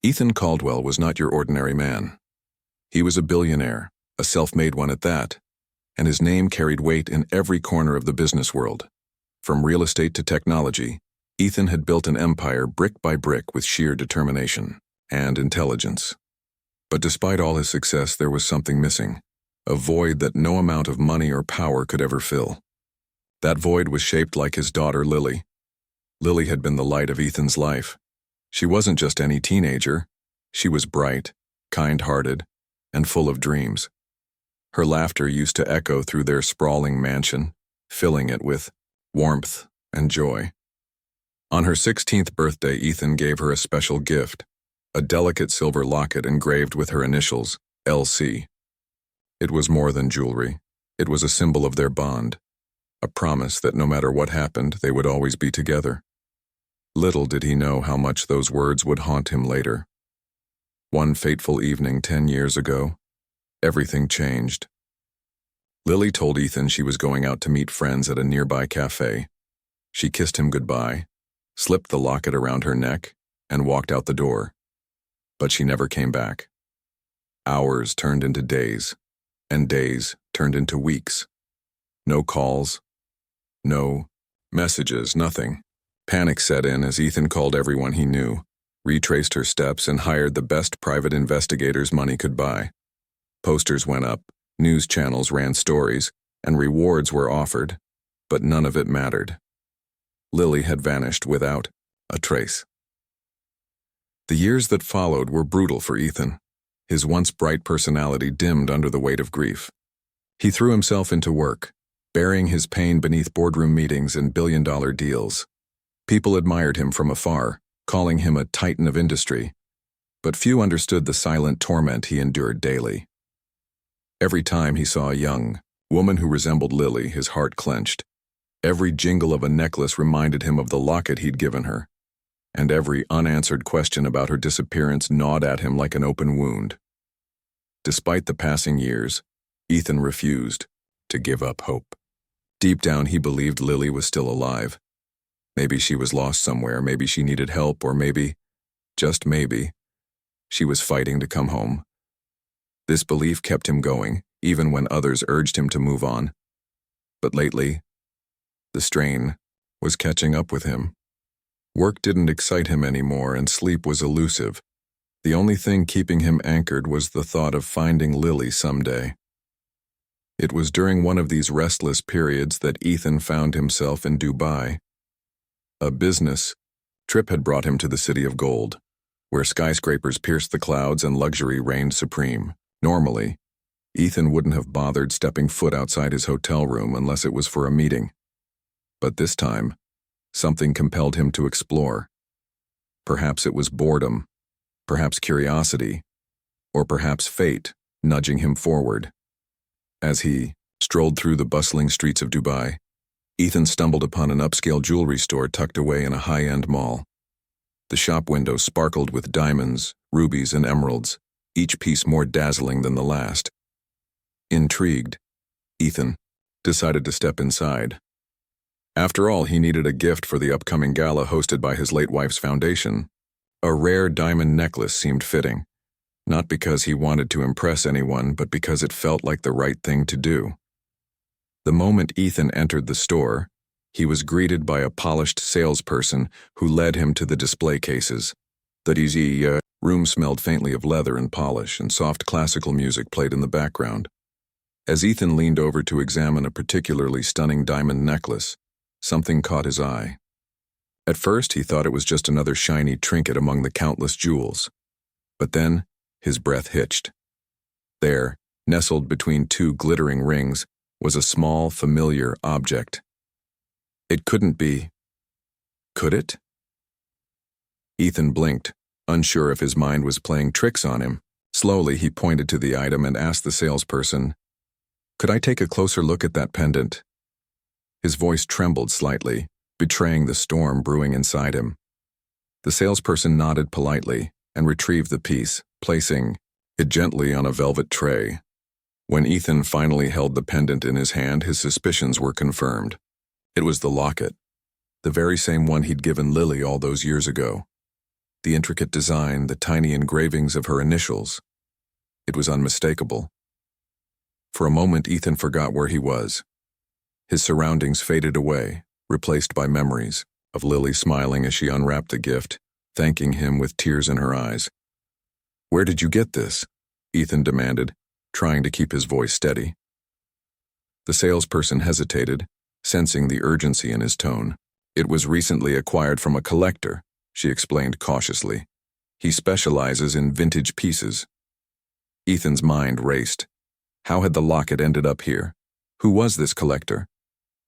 Ethan Caldwell was not your ordinary man. He was a billionaire, a self-made one at that, and his name carried weight in every corner of the business world. From real estate to technology, Ethan had built an empire brick by brick with sheer determination and intelligence. But despite all his success, there was something missing, a void that no amount of money or power could ever fill. That void was shaped like his daughter, Lily. Lily had been the light of Ethan's life. She wasn't just any teenager. She was bright, kind-hearted, and full of dreams. Her laughter used to echo through their sprawling mansion, filling it with warmth and joy. On her 16th birthday, Ethan gave her a special gift, a delicate silver locket engraved with her initials, LC. It was more than jewelry. It was a symbol of their bond, a promise that no matter what happened, they would always be together. Little did he know how much those words would haunt him later. One fateful evening 10 years ago, everything changed. Lily told Ethan she was going out to meet friends at a nearby cafe. She kissed him goodbye, slipped the locket around her neck, and walked out the door. But she never came back. Hours turned into days, and days turned into weeks. No calls, no messages, nothing. Panic set in as Ethan called everyone he knew, retraced her steps, and hired the best private investigators money could buy. Posters went up, news channels ran stories, and rewards were offered, but none of it mattered. Lily had vanished without a trace. The years that followed were brutal for Ethan. His once bright personality dimmed under the weight of grief. He threw himself into work, burying his pain beneath boardroom meetings and billion-dollar deals. People admired him from afar, calling him a titan of industry, but few understood the silent torment he endured daily. Every time he saw a young woman who resembled Lily, his heart clenched. Every jingle of a necklace reminded him of the locket he'd given her, and every unanswered question about her disappearance gnawed at him like an open wound. Despite the passing years, Ethan refused to give up hope. Deep down, he believed Lily was still alive. Maybe she was lost somewhere, maybe she needed help, or maybe, just maybe, she was fighting to come home. This belief kept him going, even when others urged him to move on. But lately, the strain was catching up with him. Work didn't excite him anymore, and sleep was elusive. The only thing keeping him anchored was the thought of finding Lily someday. It was during one of these restless periods that Ethan found himself in Dubai. A business trip had brought him to the city of gold, where skyscrapers pierced the clouds and luxury reigned supreme. Normally, Ethan wouldn't have bothered stepping foot outside his hotel room unless it was for a meeting. But this time, something compelled him to explore. Perhaps it was boredom, perhaps curiosity, or perhaps fate nudging him forward. As he strolled through the bustling streets of Dubai, Ethan stumbled upon an upscale jewelry store tucked away in a high-end mall. The shop windows sparkled with diamonds, rubies, and emeralds, each piece more dazzling than the last. Intrigued, Ethan decided to step inside. After all, he needed a gift for the upcoming gala hosted by his late wife's foundation. A rare diamond necklace seemed fitting, not because he wanted to impress anyone, but because it felt like the right thing to do. The moment Ethan entered the store, he was greeted by a polished salesperson who led him to the display cases. The dizzy room smelled faintly of leather and polish, and soft classical music played in the background. As Ethan leaned over to examine a particularly stunning diamond necklace, something caught his eye. At first, he thought it was just another shiny trinket among the countless jewels. But then, his breath hitched. There, nestled between two glittering rings, was a small, familiar object. It couldn't be. Could it? Ethan blinked, unsure if his mind was playing tricks on him. Slowly, he pointed to the item and asked the salesperson, "Could I take a closer look at that pendant?" His voice trembled slightly, betraying the storm brewing inside him. The salesperson nodded politely and retrieved the piece, placing it gently on a velvet tray. When Ethan finally held the pendant in his hand, his suspicions were confirmed. It was the locket, the very same one he'd given Lily all those years ago. The intricate design, the tiny engravings of her initials. It was unmistakable. For a moment, Ethan forgot where he was. His surroundings faded away, replaced by memories of Lily smiling as she unwrapped the gift, thanking him with tears in her eyes. "Where did you get this?" Ethan demanded, trying to keep his voice steady. The salesperson hesitated, sensing the urgency in his tone. "It was recently acquired from a collector," she explained cautiously. "He specializes in vintage pieces." Ethan's mind raced. How had the locket ended up here? Who was this collector?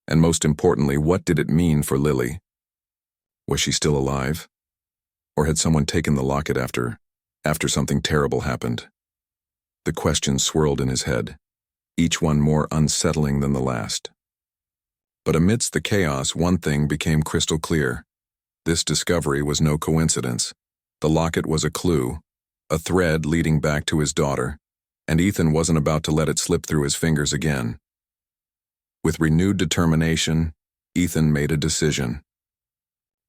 And most importantly, what did it mean for Lily? Was she still alive? Or had someone taken the locket after something terrible happened? The questions swirled in his head, each one more unsettling than the last. But amidst the chaos, one thing became crystal clear. This discovery was no coincidence. The locket was a clue, a thread leading back to his daughter, and Ethan wasn't about to let it slip through his fingers again. With renewed determination, Ethan made a decision.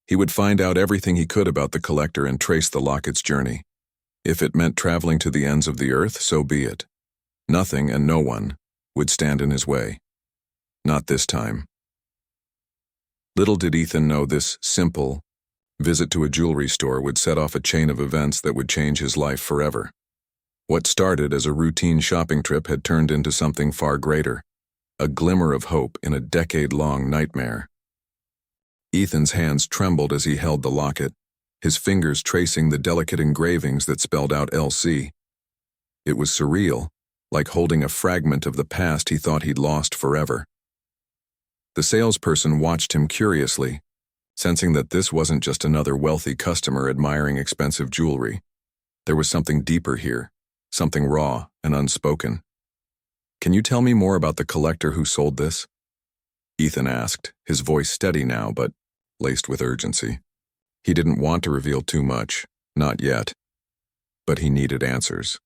He would find out everything he could about the collector and trace the locket's journey. If it meant traveling to the ends of the earth, so be it. Nothing and no one would stand in his way. Not this time. Little did Ethan know this simple visit to a jewelry store would set off a chain of events that would change his life forever. What started as a routine shopping trip had turned into something far greater, a glimmer of hope in a decade-long nightmare. Ethan's hands trembled as he held the locket, his fingers tracing the delicate engravings that spelled out LC. It was surreal, like holding a fragment of the past he thought he'd lost forever. The salesperson watched him curiously, sensing that this wasn't just another wealthy customer admiring expensive jewelry. There was something deeper here, something raw and unspoken. "Can you tell me more about the collector who sold this?" Ethan asked, his voice steady now but laced with urgency. He didn't want to reveal too much, not yet, but he needed answers.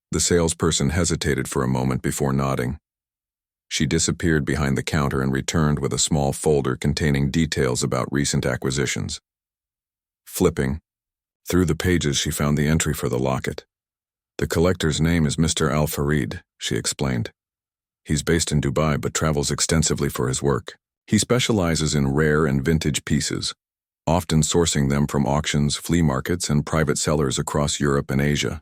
The salesperson hesitated for a moment before nodding. She disappeared behind the counter and returned with a small folder containing details about recent acquisitions. Flipping through the pages, she found the entry for the locket. "The collector's name is Mr. Al-Farid," she explained. "He's based in Dubai but travels extensively for his work. He specializes in rare and vintage pieces, often sourcing them from auctions, flea markets, and private sellers across Europe and Asia."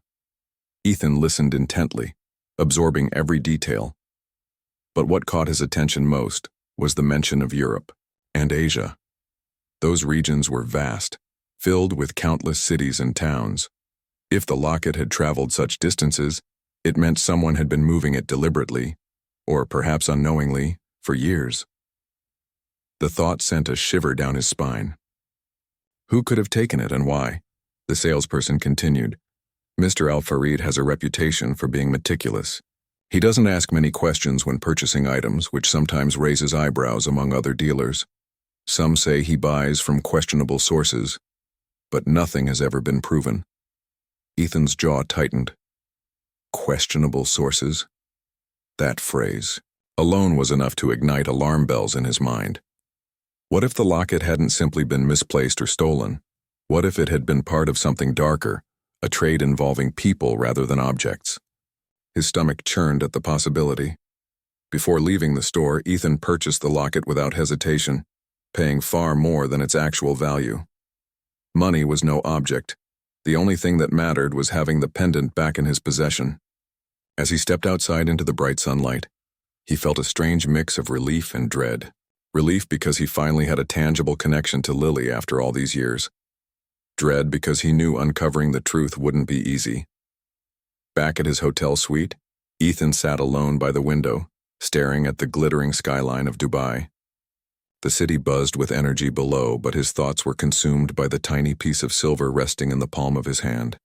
Ethan listened intently, absorbing every detail. But what caught his attention most was the mention of Europe and Asia. Those regions were vast, filled with countless cities and towns. If the locket had traveled such distances, it meant someone had been moving it deliberately, or perhaps unknowingly, for years. The thought sent a shiver down his spine. Who could have taken it and why? The salesperson continued. "Mr. Al-Farid has a reputation for being meticulous. He doesn't ask many questions when purchasing items, which sometimes raises eyebrows among other dealers. Some say he buys from questionable sources, but nothing has ever been proven." Ethan's jaw tightened. Questionable sources? That phrase alone was enough to ignite alarm bells in his mind. What if the locket hadn't simply been misplaced or stolen? What if it had been part of something darker, a trade involving people rather than objects? His stomach churned at the possibility. Before leaving the store, Ethan purchased the locket without hesitation, paying far more than its actual value. Money was no object. The only thing that mattered was having the pendant back in his possession. As he stepped outside into the bright sunlight, he felt a strange mix of relief and dread. Relief because he finally had a tangible connection to Lily after all these years. Dread because he knew uncovering the truth wouldn't be easy. Back at his hotel suite, Ethan sat alone by the window, staring at the glittering skyline of Dubai. The city buzzed with energy below, but his thoughts were consumed by the tiny piece of silver resting in the palm of his hand.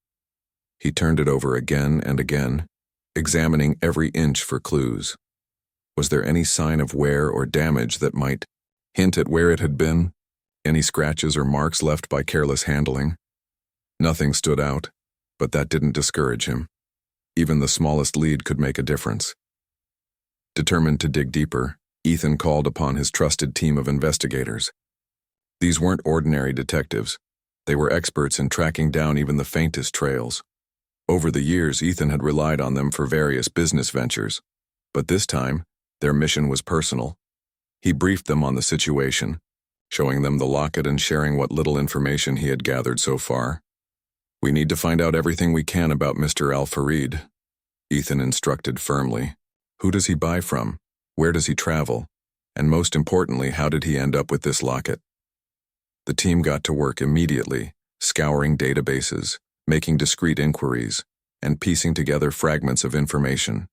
He turned it over again and again, examining every inch for clues. Was there any sign of wear or damage that might hint at where it had been? Any scratches or marks left by careless handling? Nothing stood out, but that didn't discourage him. Even the smallest lead could make a difference. Determined to dig deeper, Ethan called upon his trusted team of investigators. These weren't ordinary detectives. They were experts in tracking down even the faintest trails. Over the years, Ethan had relied on them for various business ventures. But this time, their mission was personal. He briefed them on the situation, showing them the locket and sharing what little information he had gathered so far. "We need to find out everything we can about Mr. Al-Farid," Ethan instructed firmly. "Who does he buy from? Where does he travel? And most importantly, how did he end up with this locket?" The team got to work immediately, scouring databases, making discreet inquiries, and piecing together fragments of information.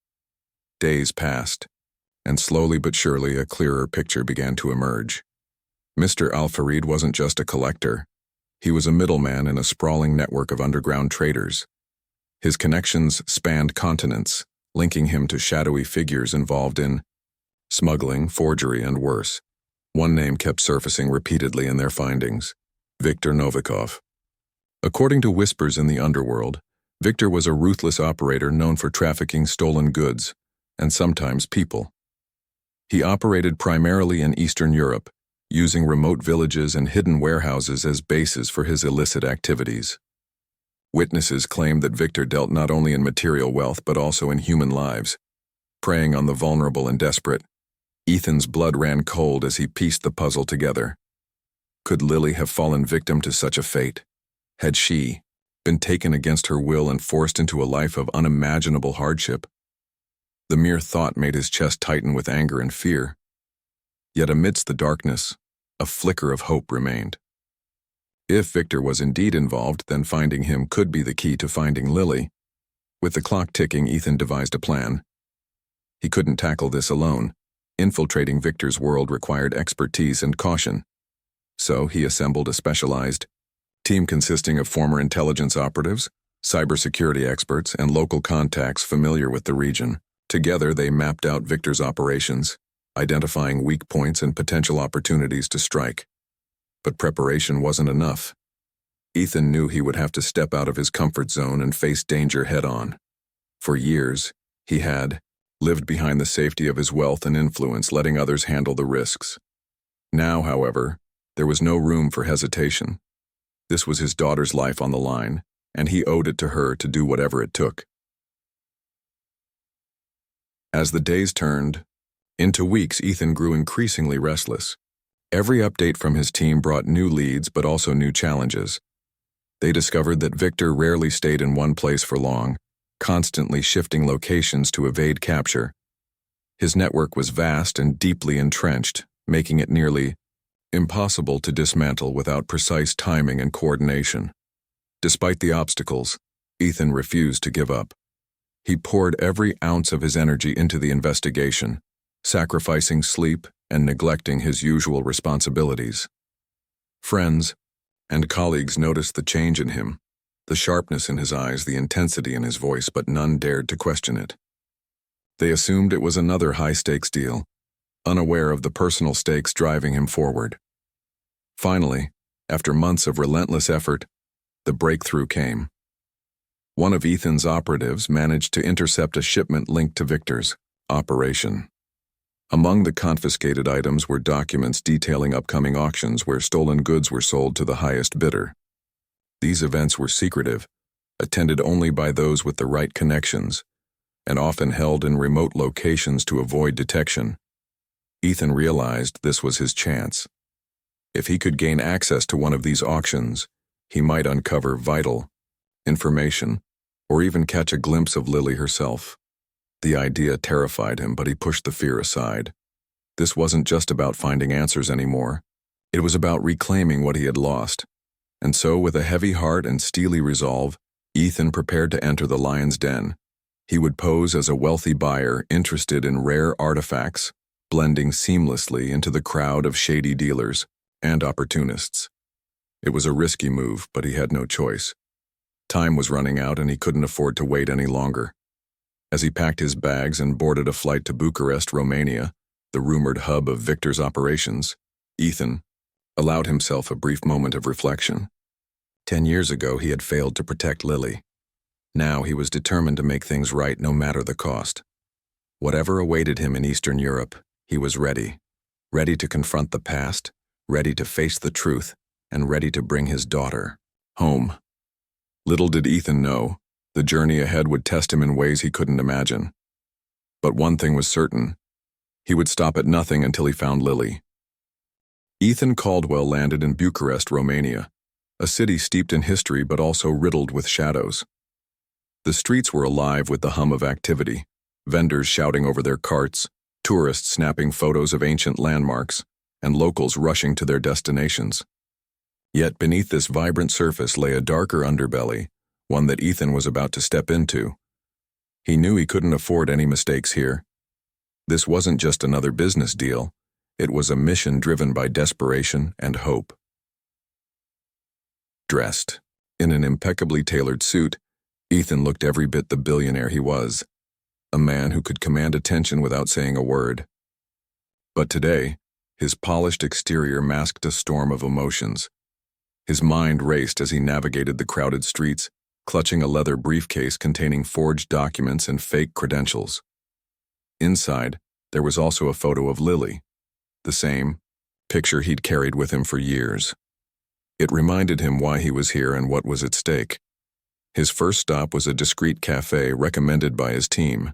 Days passed, and slowly but surely a clearer picture began to emerge. Mr. Al-Farid wasn't just a collector. He was a middleman in a sprawling network of underground traders. His connections spanned continents, linking him to shadowy figures involved in smuggling, forgery, and worse. One name kept surfacing repeatedly in their findings: Viktor Novikov. According to whispers in the underworld, Viktor was a ruthless operator known for trafficking stolen goods, and sometimes people. He operated primarily in Eastern Europe, using remote villages and hidden warehouses as bases for his illicit activities. Witnesses claimed that Viktor dealt not only in material wealth but also in human lives, preying on the vulnerable and desperate. Ethan's blood ran cold as he pieced the puzzle together. Could Lily have fallen victim to such a fate? Had she been taken against her will and forced into a life of unimaginable hardship? The mere thought made his chest tighten with anger and fear. Yet amidst the darkness, a flicker of hope remained. If Viktor was indeed involved, then finding him could be the key to finding Lily. With the clock ticking, Ethan devised a plan. He couldn't tackle this alone. Infiltrating Viktor's world required expertise and caution. So he assembled a specialized team consisting of former intelligence operatives, cybersecurity experts, and local contacts familiar with the region. Together, they mapped out Viktor's operations, identifying weak points and potential opportunities to strike. But preparation wasn't enough. Ethan knew he would have to step out of his comfort zone and face danger head-on. For years, he had lived behind the safety of his wealth and influence, letting others handle the risks. Now, however, there was no room for hesitation. This was his daughter's life on the line, and he owed it to her to do whatever it took. As the days turned into weeks, Ethan grew increasingly restless. Every update from his team brought new leads but also new challenges. They discovered that Viktor rarely stayed in one place for long, constantly shifting locations to evade capture. His network was vast and deeply entrenched, making it nearly impossible to dismantle without precise timing and coordination. Despite the obstacles, Ethan refused to give up. He poured every ounce of his energy into the investigation, sacrificing sleep and neglecting his usual responsibilities. Friends and colleagues noticed the change in him, the sharpness in his eyes, the intensity in his voice, but none dared to question it. They assumed it was another high-stakes deal, unaware of the personal stakes driving him forward. Finally, after months of relentless effort, the breakthrough came. One of Ethan's operatives managed to intercept a shipment linked to Viktor's operation. Among the confiscated items were documents detailing upcoming auctions where stolen goods were sold to the highest bidder. These events were secretive, attended only by those with the right connections, and often held in remote locations to avoid detection. Ethan realized this was his chance. If he could gain access to one of these auctions, he might uncover vital information, or even catch a glimpse of Lily herself. The idea terrified him, but he pushed the fear aside. This wasn't just about finding answers anymore. It was about reclaiming what he had lost. And so, with a heavy heart and steely resolve, Ethan prepared to enter the lion's den. He would pose as a wealthy buyer interested in rare artifacts, blending seamlessly into the crowd of shady dealers and opportunists. It was a risky move, but he had no choice. Time was running out and he couldn't afford to wait any longer. As he packed his bags and boarded a flight to Bucharest, Romania, the rumored hub of Viktor's operations, Ethan allowed himself a brief moment of reflection. 10 years ago, he had failed to protect Lily. Now he was determined to make things right no matter the cost. Whatever awaited him in Eastern Europe, he was ready. Ready to confront the past, ready to face the truth, and ready to bring his daughter Home. Little did Ethan know, the journey ahead would test him in ways he couldn't imagine. But one thing was certain. He would stop at nothing until he found Lily. Ethan Caldwell landed in Bucharest, Romania, a city steeped in history but also riddled with shadows. The streets were alive with the hum of activity, vendors shouting over their carts, tourists snapping photos of ancient landmarks, and locals rushing to their destinations. Yet beneath this vibrant surface lay a darker underbelly, one that Ethan was about to step into. He knew he couldn't afford any mistakes here. This wasn't just another business deal, it was a mission driven by desperation and hope. Dressed in an impeccably tailored suit, Ethan looked every bit the billionaire he was, a man who could command attention without saying a word. But today, his polished exterior masked a storm of emotions. His mind raced as he navigated the crowded streets, clutching a leather briefcase containing forged documents and fake credentials. Inside, there was also a photo of Lily, the same picture he'd carried with him for years. It reminded him why he was here and what was at stake. His first stop was a discreet cafe recommended by his team.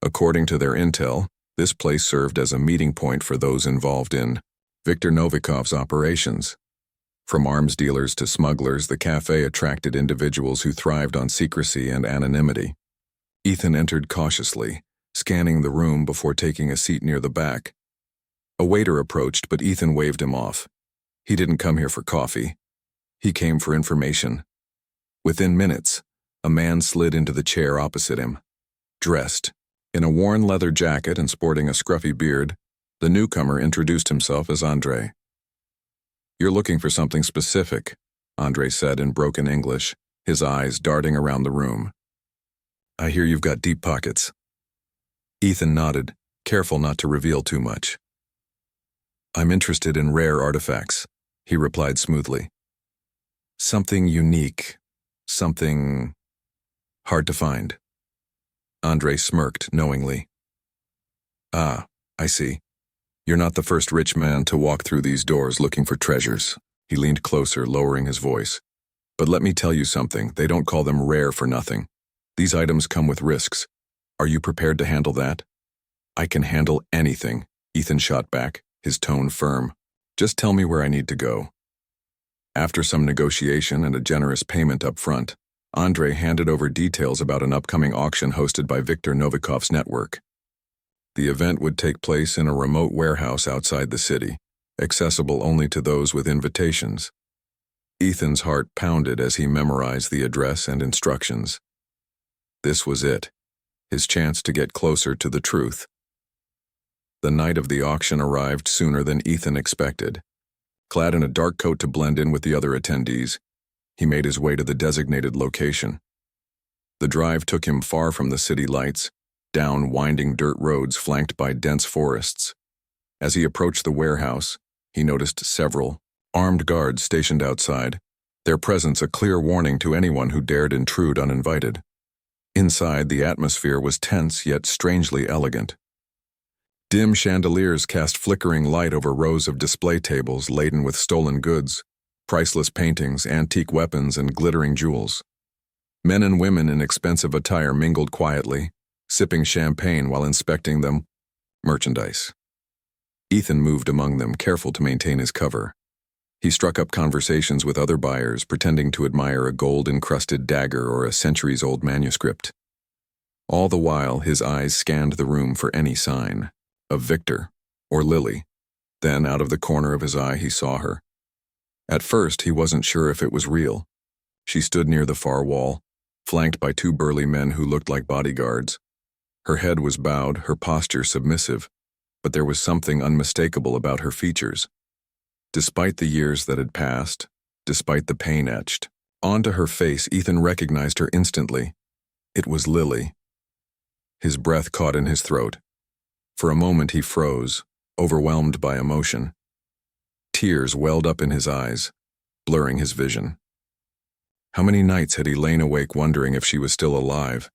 According to their intel, this place served as a meeting point for those involved in Viktor Novikov's operations. From arms dealers to smugglers, the cafe attracted individuals who thrived on secrecy and anonymity. Ethan entered cautiously, scanning the room before taking a seat near the back. A waiter approached, but Ethan waved him off. He didn't come here for coffee. He came for information. Within minutes, a man slid into the chair opposite him. Dressed in a worn leather jacket and sporting a scruffy beard, the newcomer introduced himself as Andre. "You're looking for something specific," Andre said in broken English, his eyes darting around the room. "I hear you've got deep pockets." Ethan nodded, careful not to reveal too much. "I'm interested in rare artifacts," he replied smoothly. "Something unique, something hard to find." Andre smirked knowingly. "Ah, I see. You're not the first rich man to walk through these doors looking for treasures." He leaned closer, lowering his voice. "But let me tell you something, they don't call them rare for nothing. These items come with risks. Are you prepared to handle that?" "I can handle anything," Ethan shot back, his tone firm. "Just tell me where I need to go." After some negotiation and a generous payment up front, Andre handed over details about an upcoming auction hosted by Viktor Novikov's network. The event would take place in a remote warehouse outside the city, accessible only to those with invitations. Ethan's heart pounded as he memorized the address and instructions. This was it, his chance to get closer to the truth. The night of the auction arrived sooner than Ethan expected. Clad in a dark coat to blend in with the other attendees, he made his way to the designated location. The drive took him far from the city lights, down winding dirt roads flanked by dense forests. As he approached the warehouse, he noticed several armed guards stationed outside, their presence a clear warning to anyone who dared intrude uninvited. Inside, the atmosphere was tense yet strangely elegant. Dim chandeliers cast flickering light over rows of display tables laden with stolen goods, priceless paintings, antique weapons, and glittering jewels. Men and women in expensive attire mingled quietly, sipping champagne while inspecting them merchandise. Ethan moved among them, careful to maintain his cover. He struck up conversations with other buyers, pretending to admire a gold-encrusted dagger or a centuries-old manuscript. All the while, his eyes scanned the room for any sign of Viktor or Lily. Then, out of the corner of his eye, he saw her. At first, he wasn't sure if it was real. She stood near the far wall, flanked by two burly men who looked like bodyguards. Her head was bowed, her posture submissive, but there was something unmistakable about her features. Despite the years that had passed, despite the pain etched onto her face, Ethan recognized her instantly. It was Lily. His breath caught in his throat. For a moment he froze, overwhelmed by emotion. Tears welled up in his eyes, blurring his vision. How many nights had he lain awake wondering if she was still alive?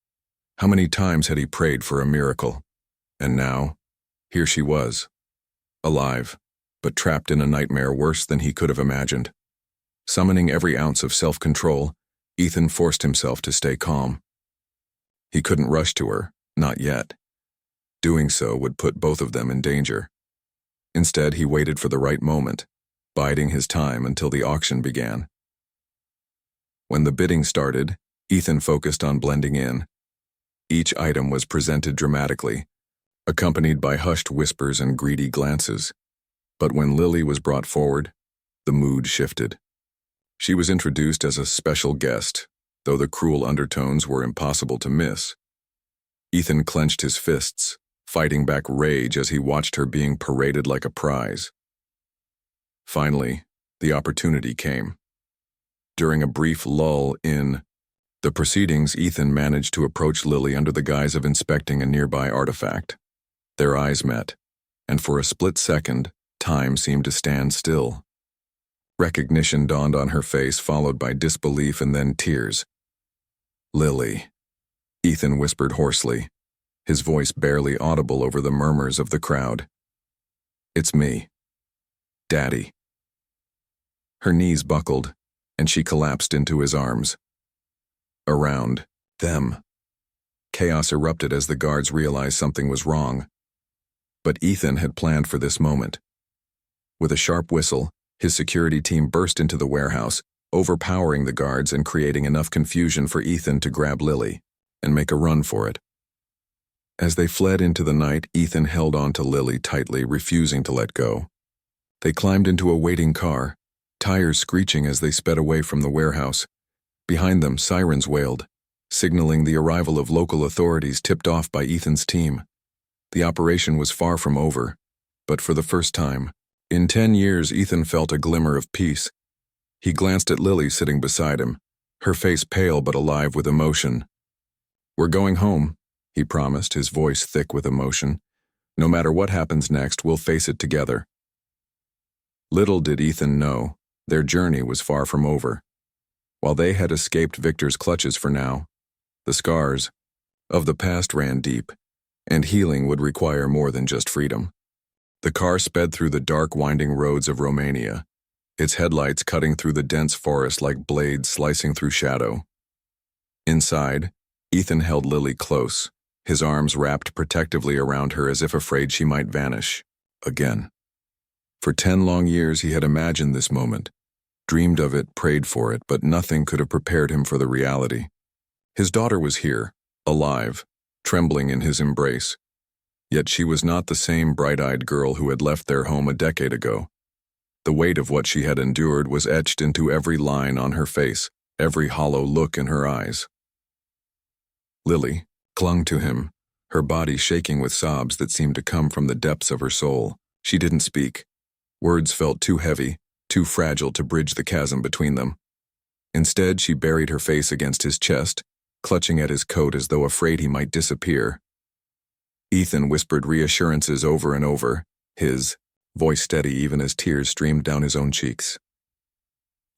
How many times had he prayed for a miracle? And now, here she was, alive, but trapped in a nightmare worse than he could have imagined. Summoning every ounce of self-control, Ethan forced himself to stay calm. He couldn't rush to her, not yet. Doing so would put both of them in danger. Instead, he waited for the right moment, biding his time until the auction began. When the bidding started, Ethan focused on blending in. Each item was presented dramatically, accompanied by hushed whispers and greedy glances. But when Lily was brought forward, the mood shifted. She was introduced as a special guest, though the cruel undertones were impossible to miss. Ethan clenched his fists, fighting back rage as he watched her being paraded like a prize. Finally, the opportunity came. During a brief lull in the proceedings, Ethan managed to approach Lily under the guise of inspecting a nearby artifact. Their eyes met, and for a split second, time seemed to stand still. Recognition dawned on her face, followed by disbelief and then tears. "Lily," Ethan whispered hoarsely, his voice barely audible over the murmurs of the crowd. "It's me, Daddy." Her knees buckled, and she collapsed into his arms. Around them, chaos erupted as the guards realized something was wrong. But Ethan had planned for this moment. With a sharp whistle, his security team burst into the warehouse, overpowering the guards and creating enough confusion for Ethan to grab Lily and make a run for it. As they fled into the night, Ethan held on to Lily tightly, refusing to let go. They climbed into a waiting car, tires screeching as they sped away from the warehouse. Behind them, sirens wailed, signaling the arrival of local authorities tipped off by Ethan's team. The operation was far from over, but for the first time in 10 years, Ethan felt a glimmer of peace. He glanced at Lily sitting beside him, her face pale but alive with emotion. "We're going home," he promised, his voice thick with emotion. "No matter what happens next, we'll face it together." Little did Ethan know, their journey was far from over. While they had escaped Victor's clutches for now, the scars of the past ran deep, and healing would require more than just freedom. The car sped through the dark, winding roads of Romania, its headlights cutting through the dense forest like blades slicing through shadow. Inside, Ethan held Lily close, his arms wrapped protectively around her as if afraid she might vanish again. For 10 long years he had imagined this moment, dreamed of it, prayed for it, but nothing could have prepared him for the reality. His daughter was here, alive, trembling in his embrace. Yet she was not the same bright-eyed girl who had left their home a decade ago. The weight of what she had endured was etched into every line on her face, every hollow look in her eyes. Lily clung to him, her body shaking with sobs that seemed to come from the depths of her soul. She didn't speak. Words felt too heavy, too fragile to bridge the chasm between them. Instead, she buried her face against his chest, clutching at his coat as though afraid he might disappear. Ethan whispered reassurances over and over, his voice steady even as tears streamed down his own cheeks.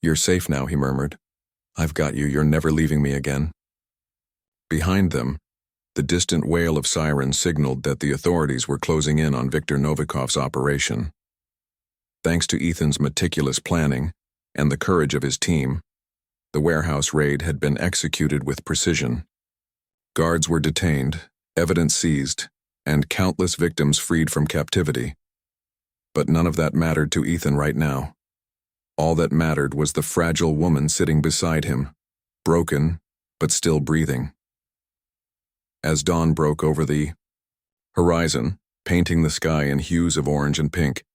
"You're safe now," he murmured. "I've got you. You're never leaving me again." Behind them, the distant wail of sirens signaled that the authorities were closing in on Viktor Novikov's operation. Thanks to Ethan's meticulous planning and the courage of his team, the warehouse raid had been executed with precision. Guards were detained, evidence seized, and countless victims freed from captivity. But none of that mattered to Ethan right now. All that mattered was the fragile woman sitting beside him, broken, but still breathing. As dawn broke over the horizon, painting the sky in hues of orange and pink,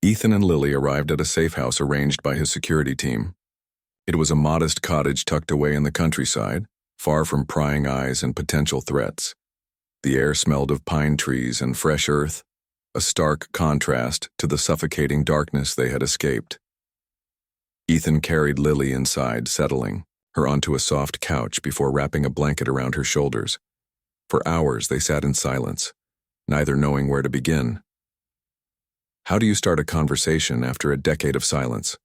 Ethan and Lily arrived at a safe house arranged by his security team. It was a modest cottage tucked away in the countryside, far from prying eyes and potential threats. The air smelled of pine trees and fresh earth, a stark contrast to the suffocating darkness they had escaped. Ethan carried Lily inside, settling her onto a soft couch before wrapping a blanket around her shoulders. For hours they sat in silence, neither knowing where to begin. How do you start a conversation after a decade of silence?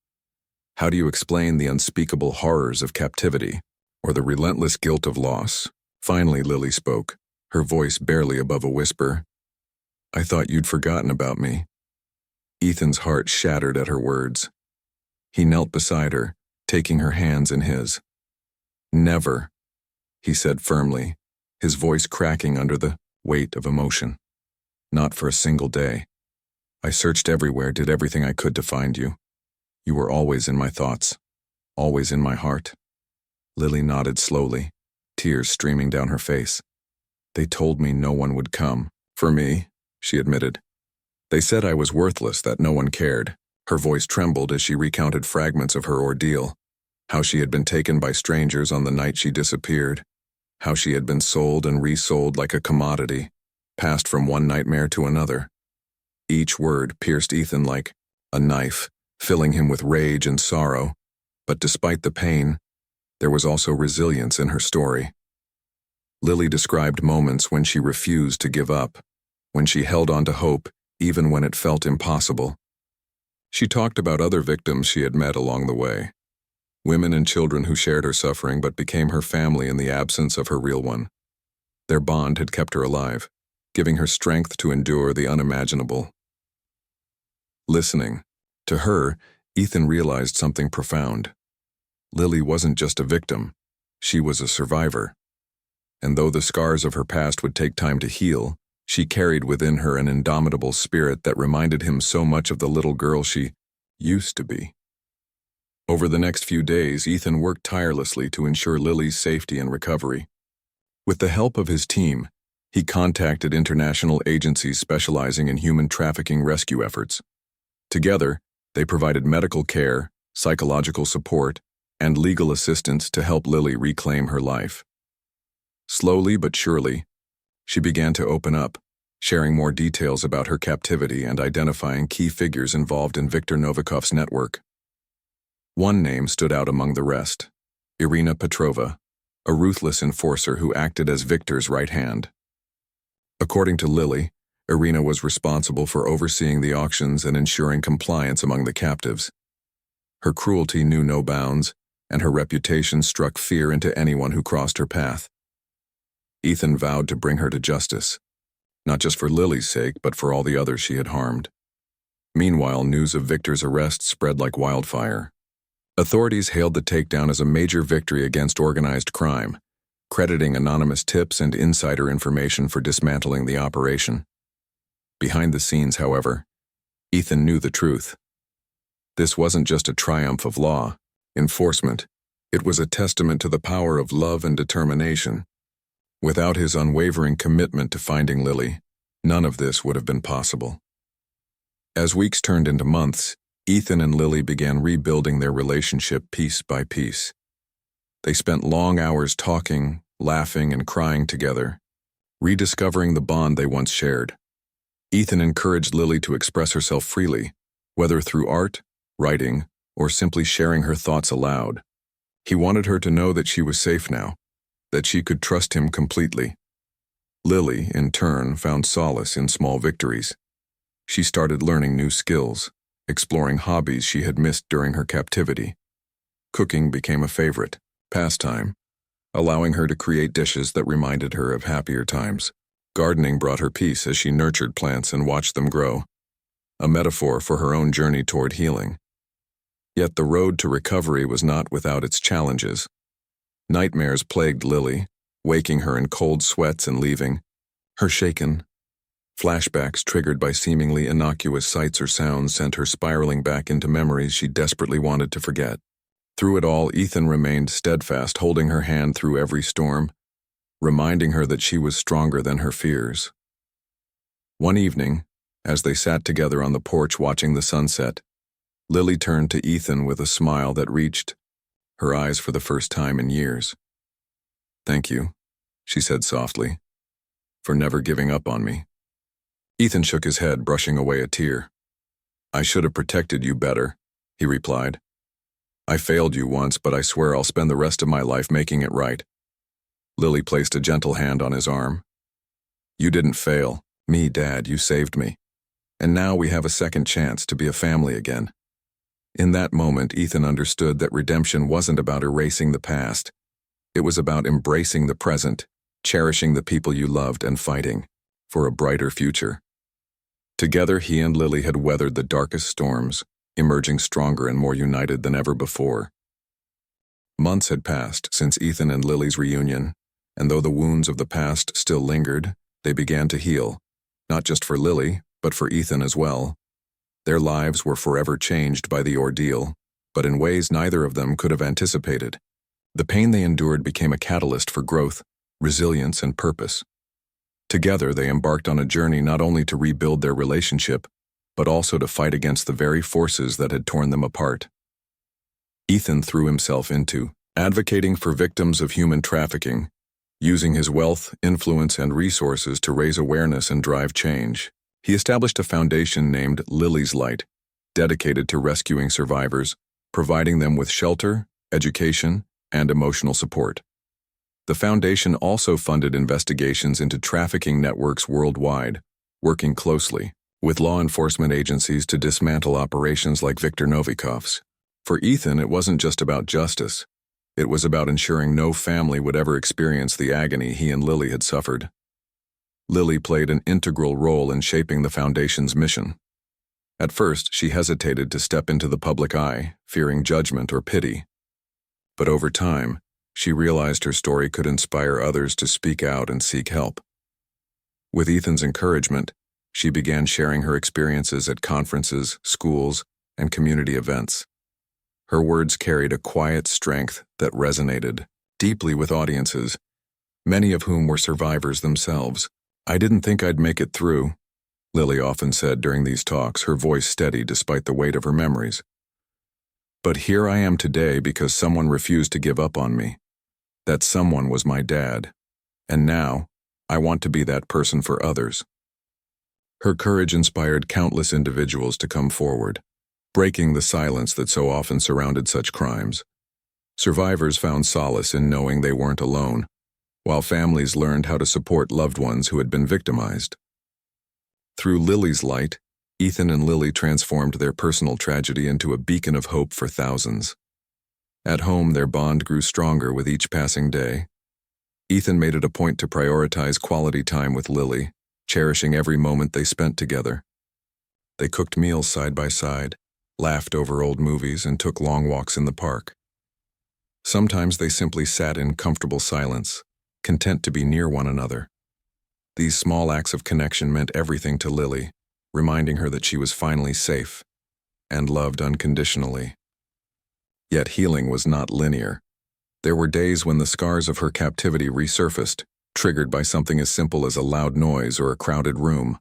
How do you explain the unspeakable horrors of captivity or the relentless guilt of loss? Finally, Lily spoke, her voice barely above a whisper. "I thought you'd forgotten about me." Ethan's heart shattered at her words. He knelt beside her, taking her hands in his. "Never," he said firmly, his voice cracking under the weight of emotion. "Not for a single day. I searched everywhere, did everything I could to find you. You were always in my thoughts, always in my heart." Lily nodded slowly, tears streaming down her face. "They told me no one would come. For me," she admitted. "They said I was worthless, that no one cared." Her voice trembled as she recounted fragments of her ordeal, how she had been taken by strangers on the night she disappeared, how she had been sold and resold like a commodity, passed from one nightmare to another. Each word pierced Ethan like a knife, filling him with rage and sorrow, but despite the pain, there was also resilience in her story. Lily described moments when she refused to give up, when she held on to hope even when it felt impossible. She talked about other victims she had met along the way, women and children who shared her suffering but became her family in the absence of her real one. Their bond had kept her alive, giving her strength to endure the unimaginable. Listening to her, Ethan realized something profound. Lily wasn't just a victim, she was a survivor. And though the scars of her past would take time to heal, she carried within her an indomitable spirit that reminded him so much of the little girl she used to be. Over the next few days, Ethan worked tirelessly to ensure Lily's safety and recovery. With the help of his team, he contacted international agencies specializing in human trafficking rescue efforts. Together, they provided medical care, psychological support, and legal assistance to help Lily reclaim her life. Slowly but surely, she began to open up, sharing more details about her captivity and identifying key figures involved in Viktor Novikov's network. One name stood out among the rest: Irina Petrova, a ruthless enforcer who acted as Viktor's right hand. According to Lily, Irina was responsible for overseeing the auctions and ensuring compliance among the captives. Her cruelty knew no bounds, and her reputation struck fear into anyone who crossed her path. Ethan vowed to bring her to justice, not just for Lily's sake, but for all the others she had harmed. Meanwhile, news of Viktor's arrest spread like wildfire. Authorities hailed the takedown as a major victory against organized crime, crediting anonymous tips and insider information for dismantling the operation. Behind the scenes, however, Ethan knew the truth. This wasn't just a triumph of law enforcement, it was a testament to the power of love and determination. Without his unwavering commitment to finding Lily, none of this would have been possible. As weeks turned into months, Ethan and Lily began rebuilding their relationship piece by piece. They spent long hours talking, laughing, and crying together, rediscovering the bond they once shared. Ethan encouraged Lily to express herself freely, whether through art, writing, or simply sharing her thoughts aloud. He wanted her to know that she was safe now, that she could trust him completely. Lily, in turn, found solace in small victories. She started learning new skills, exploring hobbies she had missed during her captivity. Cooking became a favorite pastime, allowing her to create dishes that reminded her of happier times. Gardening brought her peace as she nurtured plants and watched them grow, a metaphor for her own journey toward healing. Yet the road to recovery was not without its challenges. Nightmares plagued Lily, waking her in cold sweats and leaving her shaken. Flashbacks triggered by seemingly innocuous sights or sounds sent her spiraling back into memories she desperately wanted to forget. Through it all, Ethan remained steadfast, holding her hand through every storm, reminding her that she was stronger than her fears. One evening, as they sat together on the porch watching the sunset, Lily turned to Ethan with a smile that reached her eyes for the first time in years. "Thank you," she said softly, "for never giving up on me." Ethan shook his head, brushing away a tear. "I should have protected you better," he replied. "I failed you once, but I swear I'll spend the rest of my life making it right." Lily placed a gentle hand on his arm. "You didn't fail. Me, Dad, you saved me. And now we have a second chance to be a family again." In that moment, Ethan understood that redemption wasn't about erasing the past. It was about embracing the present, cherishing the people you loved, and fighting for a brighter future. Together, he and Lily had weathered the darkest storms, emerging stronger and more united than ever before. Months had passed since Ethan and Lily's reunion, and though the wounds of the past still lingered, they began to heal, not just for Lily, but for Ethan as well. Their lives were forever changed by the ordeal, but in ways neither of them could have anticipated. The pain they endured became a catalyst for growth, resilience, and purpose. Together, they embarked on a journey not only to rebuild their relationship, but also to fight against the very forces that had torn them apart. Ethan threw himself into advocating for victims of human trafficking, using his wealth, influence, and resources to raise awareness and drive change. He established a foundation named Lily's Light, dedicated to rescuing survivors, providing them with shelter, education, and emotional support. The foundation also funded investigations into trafficking networks worldwide, working closely with law enforcement agencies to dismantle operations like Viktor Novikov's. For Ethan, it wasn't just about justice. It was about ensuring no family would ever experience the agony he and Lily had suffered. Lily played an integral role in shaping the Foundation's mission. At first, she hesitated to step into the public eye, fearing judgment or pity. But over time, she realized her story could inspire others to speak out and seek help. With Ethan's encouragement, she began sharing her experiences at conferences, schools, and community events. Her words carried a quiet strength that resonated deeply with audiences, many of whom were survivors themselves. "I didn't think I'd make it through," Lily often said during these talks, her voice steady despite the weight of her memories. "But here I am today because someone refused to give up on me. That someone was my dad. And now, I want to be that person for others." Her courage inspired countless individuals to come forward, breaking the silence that so often surrounded such crimes. Survivors found solace in knowing they weren't alone, while families learned how to support loved ones who had been victimized. Through Lily's Light, Ethan and Lily transformed their personal tragedy into a beacon of hope for thousands. At home, their bond grew stronger with each passing day. Ethan made it a point to prioritize quality time with Lily, cherishing every moment they spent together. They cooked meals side by side, laughed over old movies, and took long walks in the park. Sometimes they simply sat in comfortable silence, content to be near one another. These small acts of connection meant everything to Lily, reminding her that she was finally safe and loved unconditionally. Yet healing was not linear. There were days when the scars of her captivity resurfaced, triggered by something as simple as a loud noise or a crowded room.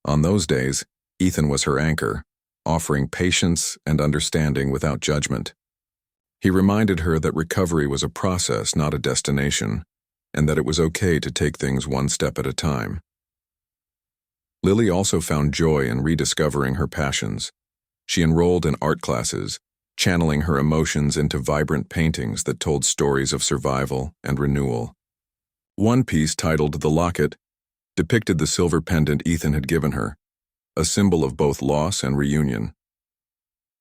On those days, Ethan was her anchor, offering patience and understanding without judgment. He reminded her that recovery was a process, not a destination, and that it was okay to take things one step at a time. Lily also found joy in rediscovering her passions. She enrolled in art classes, channeling her emotions into vibrant paintings that told stories of survival and renewal. One piece, titled "The Locket," depicted the silver pendant Ethan had given her, a symbol of both loss and reunion.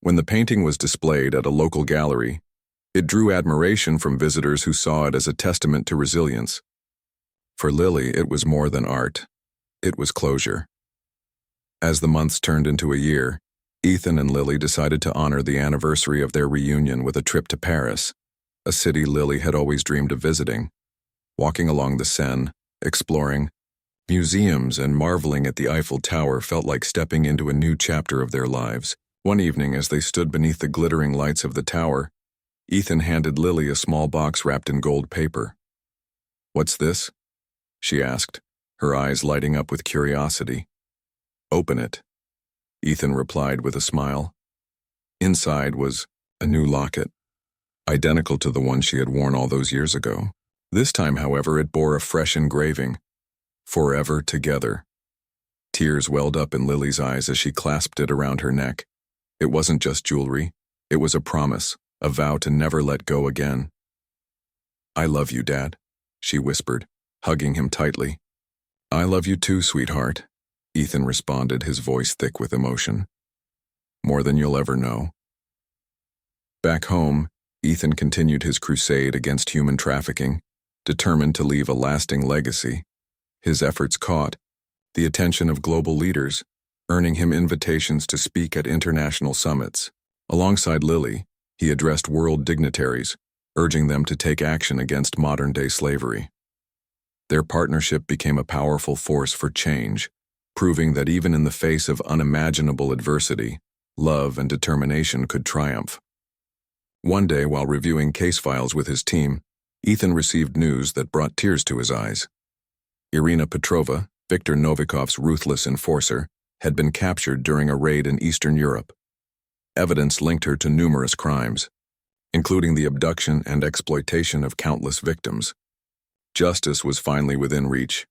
When the painting was displayed at a local gallery, it drew admiration from visitors who saw it as a testament to resilience. For Lily, it was more than art. It was closure. As the months turned into a year, Ethan and Lily decided to honor the anniversary of their reunion with a trip to Paris, a city Lily had always dreamed of visiting. Walking along the Seine, exploring museums and marveling at the Eiffel Tower felt like stepping into a new chapter of their lives. One evening, as they stood beneath the glittering lights of the tower, Ethan handed Lily a small box wrapped in gold paper. "What's this?" she asked, her eyes lighting up with curiosity. "Open it," Ethan replied with a smile. Inside was a new locket, identical to the one she had worn all those years ago. This time, however, it bore a fresh engraving, "Forever Together." Tears welled up in Lily's eyes as she clasped it around her neck. It wasn't just jewelry, it was a promise, a vow to never let go again. "I love you, Dad," she whispered, hugging him tightly. "I love you too, sweetheart," Ethan responded, his voice thick with emotion. "More than you'll ever know." Back home, Ethan continued his crusade against human trafficking, determined to leave a lasting legacy. His efforts caught the attention of global leaders, earning him invitations to speak at international summits. Alongside Lily, he addressed world dignitaries, urging them to take action against modern-day slavery. Their partnership became a powerful force for change, proving that even in the face of unimaginable adversity, love and determination could triumph. One day, while reviewing case files with his team, Ethan received news that brought tears to his eyes. Irina Petrova, Viktor Novikov's ruthless enforcer, had been captured during a raid in Eastern Europe. Evidence linked her to numerous crimes, including the abduction and exploitation of countless victims. Justice was finally within reach.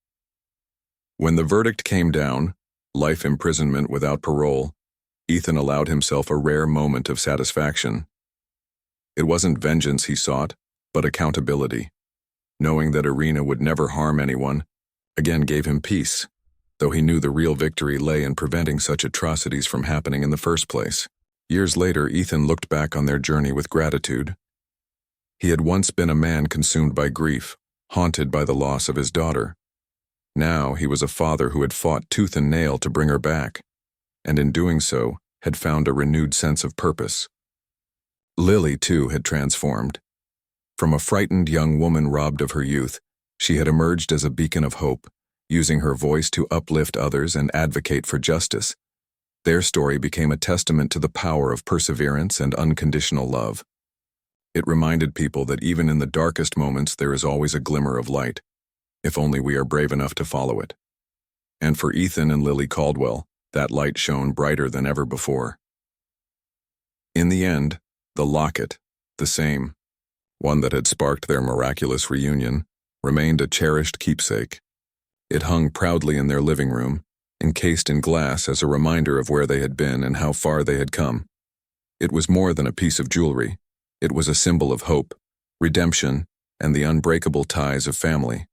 When the verdict came down, life imprisonment without parole, Ethan allowed himself a rare moment of satisfaction. It wasn't vengeance he sought, but accountability. Knowing that Irina would never harm anyone, again gave him peace, though he knew the real victory lay in preventing such atrocities from happening in the first place. Years later, Ethan looked back on their journey with gratitude. He had once been a man consumed by grief, haunted by the loss of his daughter. Now he was a father who had fought tooth and nail to bring her back, and in doing so, had found a renewed sense of purpose. Lily, too, had transformed. From a frightened young woman robbed of her youth, she had emerged as a beacon of hope, using her voice to uplift others and advocate for justice. Their story became a testament to the power of perseverance and unconditional love. It reminded people that even in the darkest moments there is always a glimmer of light, if only we are brave enough to follow it. And for Ethan and Lily Caldwell, that light shone brighter than ever before. In the end, the locket, the same, one that had sparked their miraculous reunion, remained a cherished keepsake. It hung proudly in their living room, encased in glass as a reminder of where they had been and how far they had come. It was more than a piece of jewelry. It was a symbol of hope, redemption, and the unbreakable ties of family.